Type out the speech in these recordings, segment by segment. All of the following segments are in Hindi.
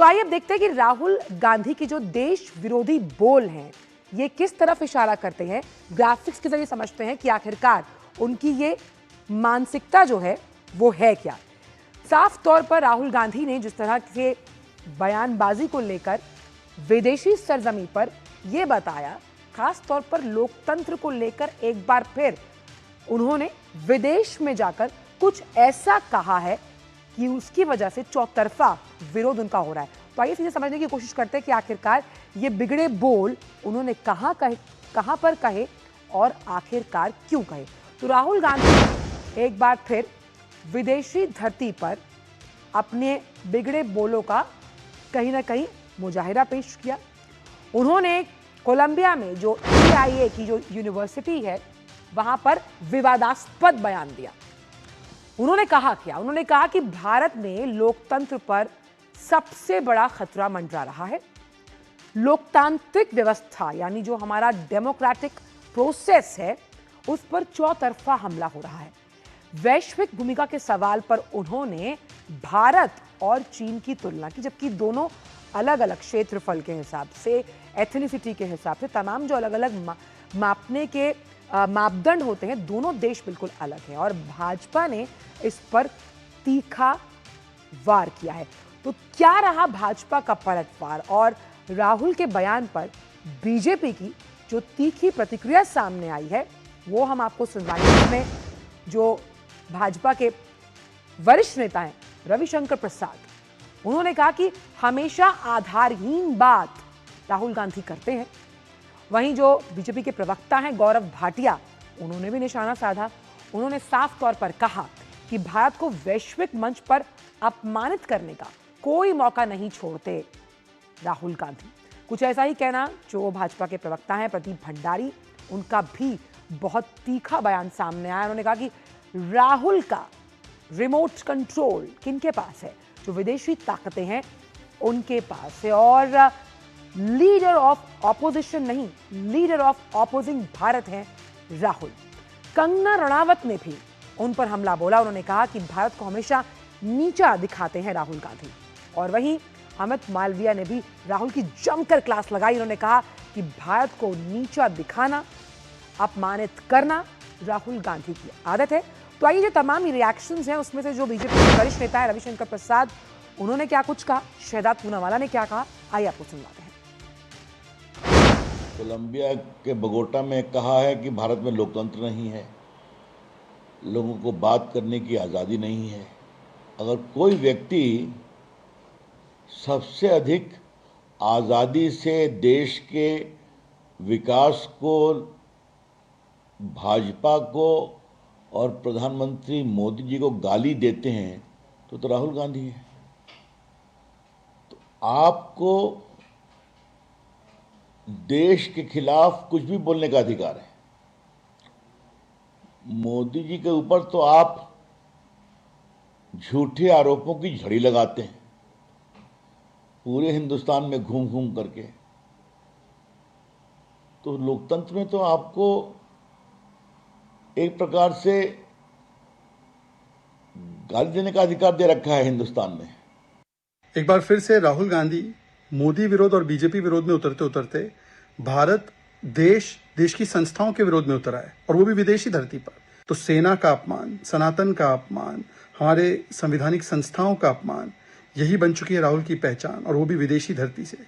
तो आइए अब देखते हैं कि राहुल गांधी की जो देश विरोधी बोल हैं ये किस तरफ इशारा करते हैं। ग्राफिक्स के जरिए समझते हैं कि आखिरकार उनकी ये मानसिकता जो है वो है क्या। साफ तौर पर राहुल गांधी ने जिस तरह के बयानबाजी को लेकर विदेशी सरजमी पर यह बताया, खास तौर पर लोकतंत्र को लेकर एक बार फिर उन्होंने विदेश में जाकर कुछ ऐसा कहा है कि उसकी वजह से चौतरफा विरोध उनका हो रहा है। तो आइए सीधे समझने की कोशिश करते हैं कि आखिरकार ये बिगड़े बोल उन्होंने कहां पर कहे और आखिरकार क्यों कहे। तो राहुल गांधी एक बार फिर विदेशी धरती पर अपने बिगड़े बोलों का कहीं ना कहीं मुजाहिरा पेश किया। उन्होंने कोलंबिया में जो EIA की जो यूनिवर्सिटी है वहां पर विवादास्पद बयान दिया। उन्होंने कहा क्या? उन्होंने कहा कि भारत में लोकतंत्र पर सबसे बड़ा खतरा मंडरा रहा है। लोकतांत्रिक व्यवस्था यानी जो हमारा डेमोक्रेटिक प्रोसेस है उस पर चौतरफा हमला हो रहा है। वैश्विक भूमिका के सवाल पर उन्होंने भारत और चीन की तुलना की, जबकि दोनों अलग अलग क्षेत्रफल के हिसाब से, एथनिसिटी के हिसाब से, तमाम जो अलग अलग मापने के मापदंड होते हैं, दोनों देश बिल्कुल अलग हैं। और भाजपा ने इस पर तीखा वार किया है। तो क्या रहा भाजपा का पलटवार और राहुल के बयान पर बीजेपी की जो तीखी प्रतिक्रिया सामने आई है वो हम आपको सुनवाएंगे। में जो भाजपा के वरिष्ठ नेता हैं रविशंकर प्रसाद, उन्होंने कहा कि हमेशा आधारहीन बात राहुल गांधी करते हैं। वहीं जो बीजेपी के प्रवक्ता हैं गौरव भाटिया, उन्होंने भी निशाना साधा। उन्होंने साफ तौर पर कहा कि भारत को वैश्विक मंच पर अपमानित करने का कोई मौका नहीं छोड़ते राहुल गांधी। कुछ ऐसा ही कहना जो भाजपा के प्रवक्ता हैं प्रदीप भंडारी, उनका भी बहुत तीखा बयान सामने आया। उन्होंने कहा कि राहुल का रिमोट कंट्रोल किनके पास है? जो विदेशी ताकतें हैं उनके पास है। और लीडर ऑफ ऑपोजिशन नहीं, लीडर ऑफ ऑपोजिंग भारत हैं राहुल। कंगना रणावत ने भी उन पर हमला बोला। उन्होंने कहा कि भारत को हमेशा नीचा दिखाते हैं राहुल गांधी। और वहीं अमित मालविया ने भी राहुल की जमकर क्लास लगाई। उन्होंने कहा कि भारत को नीचा दिखाना, अपमानित करना राहुल गांधी की आदत है। तो आइए जो तमाम रिएक्शंस हैं उसमें से जो बीजेपी के वरिष्ठ नेता है रविशंकर प्रसाद, उन्होंने क्या कुछ कहा, शहजाद पूनावाला ने क्या कहा, आइए आपको सुनवाते हैं। कोलंबिया के बगोटा में कहा है कि भारत में लोकतंत्र नहीं है, लोगों को बात करने की आज़ादी नहीं है। अगर कोई व्यक्ति सबसे अधिक आज़ादी से देश के विकास को, भाजपा को और प्रधानमंत्री मोदी जी को गाली देते हैं तो राहुल गांधी है। तो आपको देश के खिलाफ कुछ भी बोलने का अधिकार है। मोदी जी के ऊपर तो आप झूठे आरोपों की झड़ी लगाते हैं पूरे हिंदुस्तान में घूम घूम करके। तो लोकतंत्र में तो आपको एक प्रकार से गाली देने का अधिकार दे रखा है हिंदुस्तान में। एक बार फिर से राहुल गांधी मोदी विरोध और बीजेपी विरोध में उतरते उतरते भारत देश की संस्थाओं के विरोध में उतरा है, और वो भी विदेशी धरती पर। तो सेना का अपमान, सनातन का अपमान, हमारे संवैधानिक संस्थाओं का अपमान, यही बन चुकी है राहुल की पहचान, और वो भी विदेशी धरती से।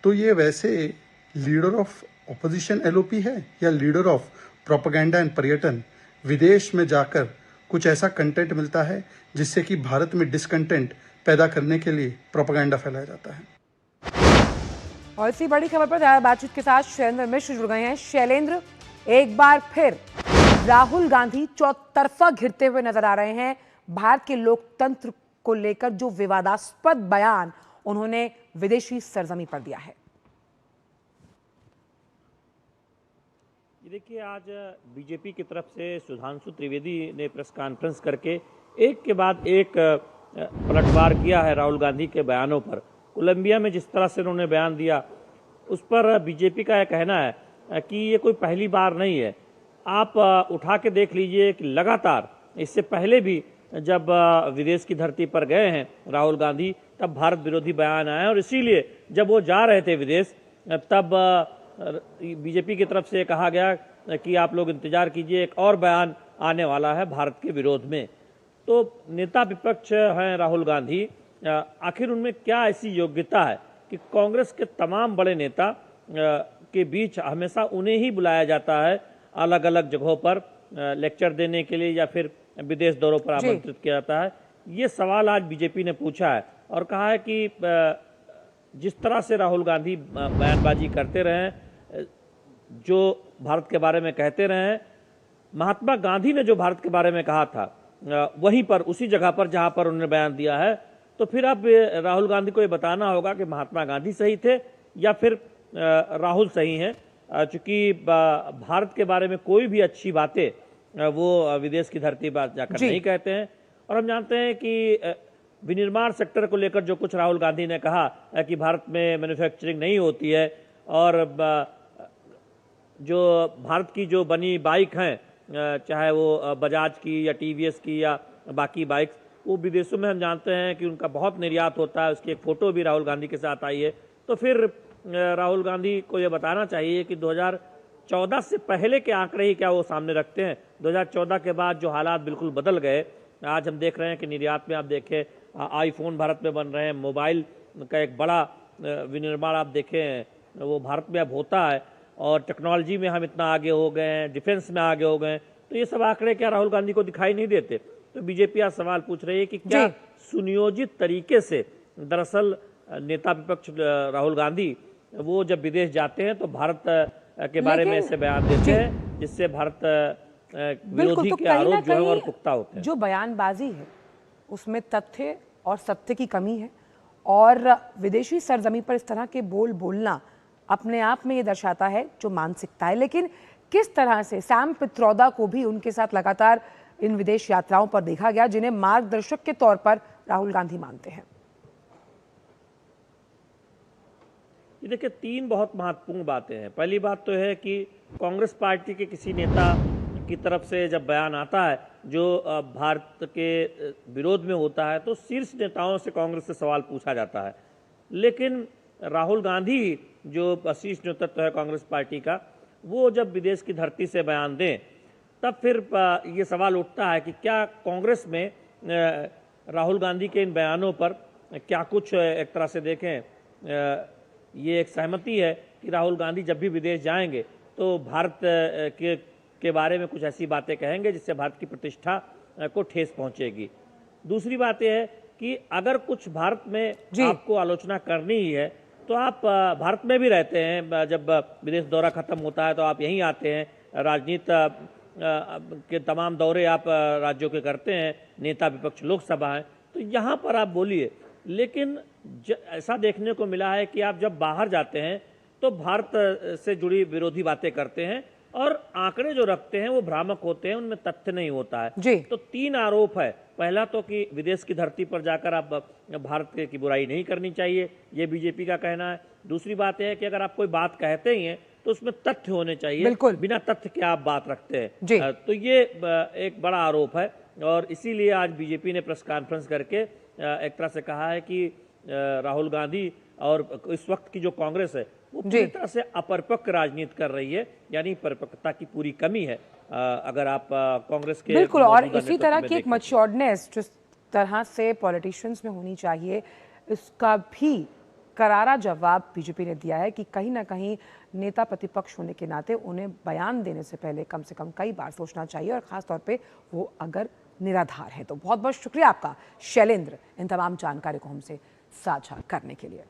तो ये वैसे लीडर ऑफ ऑपोजिशन LOP है या लीडर ऑफ प्रोपेगेंडा एंड पर्यटन? विदेश में जाकर कुछ ऐसा कंटेंट मिलता है जिससे कि भारत में डिसकंटेंट पैदा करने के लिए प्रोपेगेंडा फैलाया जाता है। और इसी बड़ी खबर पर बातचीत के साथ शैलेंद्र मिश्र जुड़ गए हैं। शैलेंद्र, एक बार फिर राहुल गांधी चौतरफा घिरते हुए नजर आ रहे हैं। भारत के लोकतंत्र को लेकर जो विवादास्पद बयान उन्होंने विदेशी सरजमी पर दिया है। देखिए, आज बीजेपी की तरफ से सुधांशु त्रिवेदी ने प्रेस कॉन्फ्रेंस करके एक के बाद एक पलटवार किया है राहुल गांधी के बयानों पर। कोलंबिया में जिस तरह से उन्होंने बयान दिया उस पर बीजेपी का यह कहना है कि ये कोई पहली बार नहीं है। आप उठा के देख लीजिए कि लगातार इससे पहले भी जब विदेश की धरती पर गए हैं राहुल गांधी तब भारत विरोधी बयान आए, और इसीलिए जब वो जा रहे थे विदेश तब बीजेपी की तरफ से कहा गया कि आप लोग इंतजार कीजिए, एक और बयान आने वाला है भारत के विरोध में। तो नेता विपक्ष हैं राहुल गांधी, आखिर उनमें क्या ऐसी योग्यता है कि कांग्रेस के तमाम बड़े नेता के बीच हमेशा उन्हें ही बुलाया जाता है अलग अलग जगहों पर लेक्चर देने के लिए या फिर विदेश दौरों पर आमंत्रित किया जाता है? ये सवाल आज बीजेपी ने पूछा है और कहा है कि जिस तरह से राहुल गांधी बयानबाजी करते रहे, जो भारत के बारे में कहते रहे, महात्मा गांधी ने जो भारत के बारे में कहा था वहीं पर उसी जगह पर जहां पर उन्होंने बयान दिया है, तो फिर अब राहुल गांधी को ये बताना होगा कि महात्मा गांधी सही थे या फिर राहुल सही हैं, चूंकि भारत के बारे में कोई भी अच्छी बातें वो विदेश की धरती पर जाकर नहीं कहते हैं। और हम जानते हैं कि विनिर्माण सेक्टर को लेकर जो कुछ राहुल गांधी ने कहा कि भारत में मैन्युफैक्चरिंग नहीं होती है, और जो भारत की जो बनी बाइक हैं, चाहे वो बजाज की या टीवीएस की या बाकी बाइक्स, वो विदेशों में हम जानते हैं कि उनका बहुत निर्यात होता है। उसकी एक फ़ोटो भी राहुल गांधी के साथ आई है। तो फिर राहुल गांधी को ये बताना चाहिए कि 2014 से पहले के आंकड़े ही क्या वो सामने रखते हैं। 2014 के बाद जो हालात बिल्कुल बदल गए, आज हम देख रहे हैं कि निर्यात में आप देखें आईफोन भारत में बन रहे हैं, मोबाइल का एक बड़ा विनिर्माण आप देखें वो भारत में अब होता है, और टेक्नोलॉजी में हम इतना आगे हो गए हैं, डिफेंस में आगे हो गए हैं। तो ये सब आंकड़े क्या राहुल गांधी को दिखाई नहीं देते? तो बीजेपी आज सवाल पूछ रही है कि क्या सुनियोजित तरीके से दरअसल नेता विपक्ष राहुल गांधी वो जब विदेश जाते हैं तो भारत के बारे में ऐसे बयान देते हैं जिससे भारत विरोधी के आरोप जो है और पुख्ता होते हैं। जो बयानबाजी है उसमें तथ्य और सत्य की कमी है, और विदेशी सरजमी पर इस तरह के बोल बोलना अपने आप में ये दर्शाता है जो मानसिकता है। लेकिन किस तरह से सैम पित्रोदा को भी उनके साथ लगातार इन विदेश यात्राओं पर देखा गया, जिन्हें मार्गदर्शक के तौर पर राहुल गांधी मानते हैं। ये देखिए, तीन बहुत महत्वपूर्ण बातें हैं। पहली बात तो है कि कांग्रेस पार्टी के किसी नेता की तरफ से जब बयान आता है जो भारत के विरोध में होता है, तो शीर्ष नेताओं से कांग्रेस से सवाल पूछा जाता है। लेकिन राहुल गांधी जो शीर्ष नेतृत्व है कांग्रेस पार्टी का, वो जब विदेश की धरती से बयान दें तब फिर ये सवाल उठता है कि क्या कांग्रेस में राहुल गांधी के इन बयानों पर क्या कुछ एक तरह से देखें ये एक सहमति है कि राहुल गांधी जब भी विदेश जाएंगे तो भारत के बारे में कुछ ऐसी बातें कहेंगे जिससे भारत की प्रतिष्ठा को ठेस पहुंचेगी। दूसरी बात यह है कि अगर कुछ भारत में आपको आलोचना करनी ही है तो आप भारत में भी रहते हैं, जब विदेश दौरा खत्म होता है तो आप यहीं आते हैं, राजनीति के तमाम दौरे आप राज्यों के करते हैं, नेता विपक्ष लोकसभा है, तो यहाँ पर आप बोलिए। लेकिन ऐसा देखने को मिला है कि आप जब बाहर जाते हैं तो भारत से जुड़ी विरोधी बातें करते हैं और आंकड़े जो रखते हैं वो भ्रामक होते हैं, उनमें तथ्य नहीं होता है। तो तीन आरोप है। पहला तो कि विदेश की धरती पर जाकर आप भारत की बुराई नहीं करनी चाहिए, ये बीजेपी का कहना है। दूसरी बात यह है कि अगर आप कोई बात कहते ही हैं तो उसमें तथ्य होने चाहिए, बिना तथ्य के आप बात रखते हैं। तो ये एक बड़ा आरोप है, और इसीलिए आज बीजेपी ने प्रेस कॉन्फ्रेंस करके एक तरह से कहा है कि राहुल गांधी और इस वक्त की जो कांग्रेस है वो पूरी तरह से अपरिपक्व राजनीति कर रही है, यानी परिपक्वता की पूरी कमी है अगर आप कांग्रेस के। बिल्कुल, और इसी तरह की एक मैच्योर्डनेस जिस तरह से पॉलिटिशियंस में होनी चाहिए, इसका भी करारा जवाब बीजेपी ने दिया है कि कहीं ना कहीं नेता प्रतिपक्ष होने के नाते उन्हें बयान देने से पहले कम से कम कई बार सोचना चाहिए, और खास तौर पे वो अगर निराधार है। तो बहुत बहुत शुक्रिया आपका शैलेंद्र इन तमाम जानकारी को हमसे साझा करने के लिए।